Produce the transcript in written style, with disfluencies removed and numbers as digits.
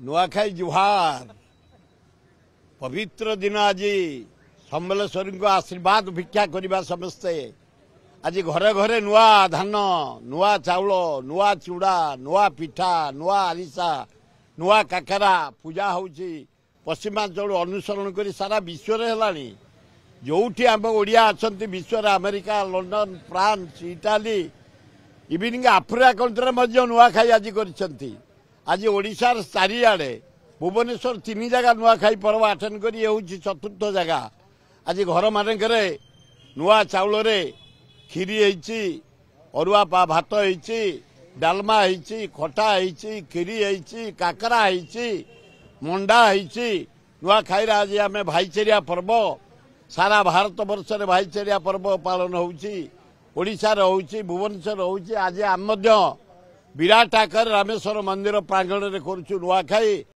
नुआखाई जुहार पवित्र दिन आज सम्बलेश्वरी को आशीर्वाद भिक्षा करवा समस्ते आज घरे घरे नुआ धान नुआ चाउल नुआ चूड़ा नुआ पिठा नुआ आरिसा नुआ काकरा पूजा होची पश्चिमांचल अनुसरण कर सारा विश्व है जो आम ओडिया अच्छा विश्व America London France Italy even Africa country Nuakhai आज कर आज ओडिशार चारिआडे भुवनेश्वर 3 जगह नुआखाई पर्व आटेन कर चतुर्थ जगह आज घर मानक नुआ चाउल रे खीरी होती अरुआ भात होती डालमा होती खटा होती खीरी होती काकरा होती मंडा होती नुआखाई आज आम भाईचारिया पर्व सारा भारत वर्ष में भाईचारिया पर्व पालन होशार होची भुवनेश्वर होची आज आम विराट आकार रामेश्वर मंदिर प्रांगण में करुछु नुआखाई।